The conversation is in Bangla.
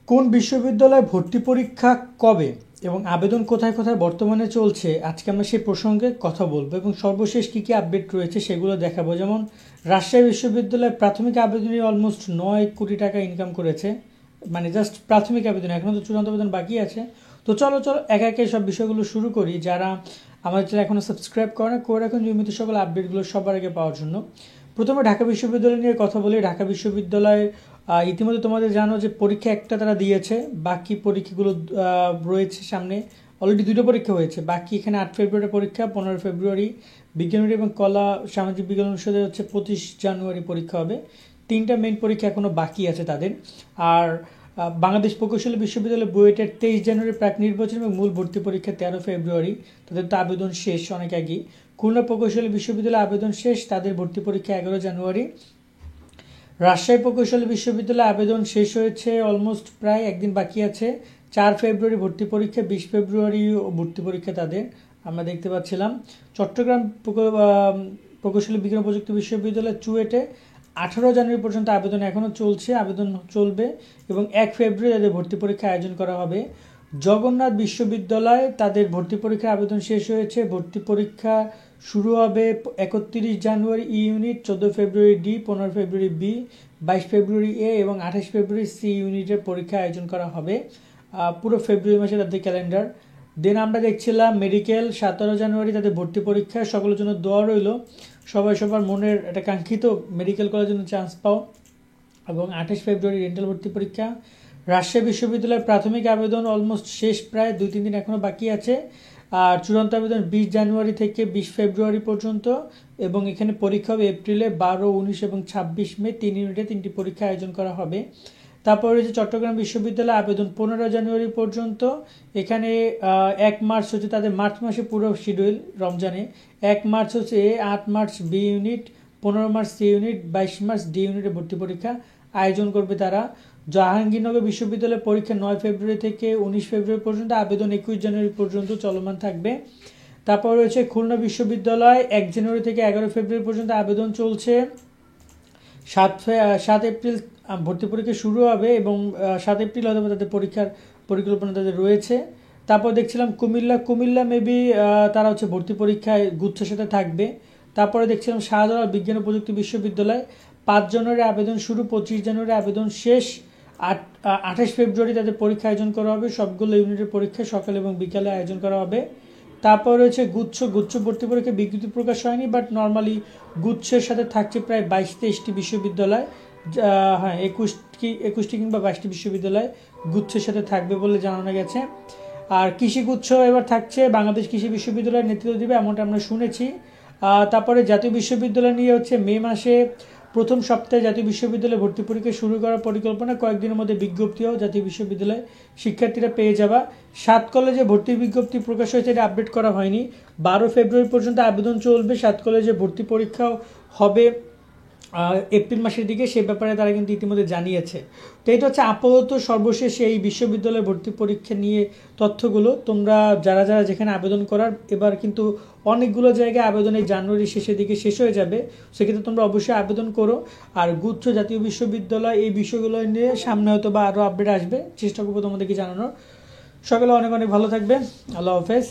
কোন বিশ্ববিদ্যালয়ে ভর্তি পরীক্ষা কবে এবং আবেদন কোথায় কোথায় বর্তমানে চলছে, আজকে আমরা সেই প্রসঙ্গে কথা বলবো এবং সর্বশেষ কী কী আপডেট রয়েছে সেগুলো দেখাবো। যেমন রাজশাহী বিশ্ববিদ্যালয়ে প্রাথমিক আবেদনে অলমোস্ট 9 কোটি টাকা ইনকাম করেছে, মানে জাস্ট প্রাথমিক আবেদন, এখনও তো চূড়ান্ত আবেদন বাকি আছে। তো চলো একে একে সব বিষয়গুলো শুরু করি। যারা আমাদের চ্যানেল এখনও সাবস্ক্রাইব করে না, করে রাখুন নিয়মিত সকল আপডেটগুলো সবার আগে পাওয়ার জন্য। প্রথমে ঢাকা বিশ্ববিদ্যালয় নিয়ে কথা বলি। ঢাকা বিশ্ববিদ্যালয় ইতিমধ্যে তোমাদের জানো যে পরীক্ষা একটা তারা দিয়েছে, বাকি পরীক্ষাগুলো রয়েছে সামনে। অলরেডি 2টো পরীক্ষা হয়েছে, বাকি এখানে 8 ফেব্রুয়ারি পরীক্ষা, 15 ফেব্রুয়ারি বিজ্ঞান এবং কলা সামাজিক বিজ্ঞান অনুষদে হচ্ছে 25 জানুয়ারি পরীক্ষা হবে। 3টা মেইন পরীক্ষা এখনও বাকি আছে তাদের। আর বাংলাদেশ প্রকৌশলী বিশ্ববিদ্যালয় বুয়েটের 23 জানুয়ারি প্রাক নির্বাচন এবং মূল ভর্তি পরীক্ষা 13 ফেব্রুয়ারি, তাদের তো আবেদন শেষ অনেক আগেই। খুলনা প্রকৌশলী বিশ্ববিদ্যালয় আবেদন শেষ, তাদের ভর্তি পরীক্ষা 11 জানুয়ারি। রাজশাহী প্রকৌশলী বিশ্ববিদ্যালয়ে আবেদন শেষ হয়েছে, অলমোস্ট প্রায় একদিন বাকি আছে। 4 ফেব্রুয়ারি ভর্তি পরীক্ষা, 20 ফেব্রুয়ারি ভর্তি পরীক্ষা তাদের আমরা দেখতে পাচ্ছিলাম। চট্টগ্রাম প্রকৌশলী বিজ্ঞান প্রযুক্তি বিশ্ববিদ্যালয় চুয়েটে 18 জানুয়ারি পর্যন্ত আবেদন এখনও চলছে, আবেদন চলবে এবং 1 ফেব্রুয়ারি তাদের ভর্তি পরীক্ষা আয়োজন করা হবে। জগন্নাথ বিশ্ববিদ্যালয় তাদের ভর্তি পরীক্ষার আবেদন শেষ হয়েছে, ভর্তি পরীক্ষা শুরু হবে 31 জানুয়ারি ই ইউনিট, 14 ফেব্রুয়ারি ডি, 15 ফেব্রুয়ারি বি, 22 ফেব্রুয়ারি এ এবং 28 ফেব্রুয়ারি সি ইউনিটের পরীক্ষা আয়োজন করা হবে। পুরো ফেব্রুয়ারি মাসে তাদের ক্যালেন্ডার। দেন আমরা দেখছিলাম মেডিকেল 17 জানুয়ারি তাদের ভর্তি পরীক্ষা, সকলের জন্য দোয়া রইল, সবাই সবার মনের একটা কাঙ্ক্ষিত মেডিকেল করার জন্য চান্স পাও। এবং 28 ফেব্রুয়ারি ডেন্টাল ভর্তি পরীক্ষা। রাজশাহী বিশ্ববিদ্যালয়ের প্রাথমিক আবেদন অলমোস্ট শেষ, প্রায় 2-3 দিন এখনও বাকি আছে। আর চূড়ান্ত আবেদন 20 জানুয়ারি থেকে 20 ফেব্রুয়ারি পর্যন্ত এবং এখানে পরীক্ষা হবে এপ্রিলে 12, 19 এবং 26 মে, 3 ইউনিটে 3টি পরীক্ষা আয়োজন করা হবে। তারপর রয়েছে চট্টগ্রাম বিশ্ববিদ্যালয় আবেদন 15 জানুয়ারি পর্যন্ত, এখানে 1 মার্চ হচ্ছে তাদের, মার্চ মাসে পুরো শিডিউল রমজানে। 1 মার্চ হচ্ছে A, 8 March B unit, 15 March C unit, 22 March D ইউনিটে ভর্তি পরীক্ষা আয়োজন করবে তারা। জাহাঙ্গীরনগর বিশ্ববিদ্যালয়ের পরীক্ষা 9 ফেব্রুয়ারি থেকে 19 ফেব্রুয়ারি পর্যন্ত, আবেদন 21 জানুয়ারি পর্যন্ত চলমান থাকবে। তারপর রয়েছে খুলনা বিশ্ববিদ্যালয় 1 জানুয়ারি থেকে 11 ফেব্রুয়ারি পর্যন্ত আবেদন চলছে। 7 এপ্রিল ভর্তি পরীক্ষা শুরু হবে এবং 7 এপ্রিল হয়তো তাদের পরীক্ষার পরিকল্পনা তাদের রয়েছে। তারপর দেখছিলাম কুমিল্লা মেবি তারা হচ্ছে ভর্তি পরীক্ষায় গুচ্ছের সাথে থাকবে। তারপরে দেখছিলাম শাহজালাল বিজ্ঞান ও প্রযুক্তি বিশ্ববিদ্যালয় 5 জানুয়ারি আবেদন শুরু, 25 জানুয়ারি আবেদন শেষ। 28 ফেব্রুয়ারি তাদের পরীক্ষা আয়োজন করা হবে, সবগুলো ইউনিটের পরীক্ষা সকাল এবং বিকালে আয়োজন করা হবে। তারপর রয়েছে গুচ্ছ ভর্তি পরীক্ষা বিজ্ঞপ্তি প্রকাশ হয়নি, বাট নর্মালি গুচ্ছের সাথে থাকছে প্রায় 22-23টি বিশ্ববিদ্যালয়, হ্যাঁ 21টি কিংবা 22টি বিশ্ববিদ্যালয় গুচ্ছের সাথে থাকবে বলে জানানো গেছে। আর কৃষি গুচ্ছ এবার থাকছে, বাংলাদেশ কৃষি বিশ্ববিদ্যালয়ের নেতৃত্ব দেবে এমনটা আমরা শুনেছি। তারপরে জাতীয় বিশ্ববিদ্যালয় নিয়ে হচ্ছে মে মাসে প্রথম সপ্তাহে জাতীয় বিশ্ববিদ্যালয়ে ভর্তি পরীক্ষা শুরু করার পরিকল্পনা, কয়েকদিনের মধ্যে বিজ্ঞপ্তিও জাতীয় বিশ্ববিদ্যালয়ে শিক্ষার্থীরা পেয়ে যাবা। 7 কলেজে ভর্তি বিজ্ঞপ্তি প্রকাশ হয়েছে, এটা আপডেট করা হয়নি। 12 ফেব্রুয়ারি পর্যন্ত আবেদন চলবে, 7 কলেজে ভর্তি পরীক্ষাও হবে এপ্রিল মাসের দিকে, সে ব্যাপারে তারা কিন্তু ইতিমধ্যে জানিয়েছে। তো এটা হচ্ছে আপাতত সর্বশেষ এই বিশ্ববিদ্যালয়ে ভর্তি পরীক্ষা নিয়ে তথ্যগুলো। তোমরা যারা যেখানে আবেদন করার, এবার কিন্তু অনেকগুলো জায়গায় আবেদন এই জানুয়ারির শেষের দিকে শেষ হয়ে যাবে, সেক্ষেত্রে তোমরা অবশ্যই আবেদন করো। আর গুচ্ছ জাতীয় বিশ্ববিদ্যালয় এই বিষয়গুলো নিয়ে সামনে হয়তো বা আরও আপডেট আসবে, চেষ্টা করবো তোমাদেরকে জানানোর। সকালে অনেক ভালো থাকবে, আল্লাহ হাফেজ।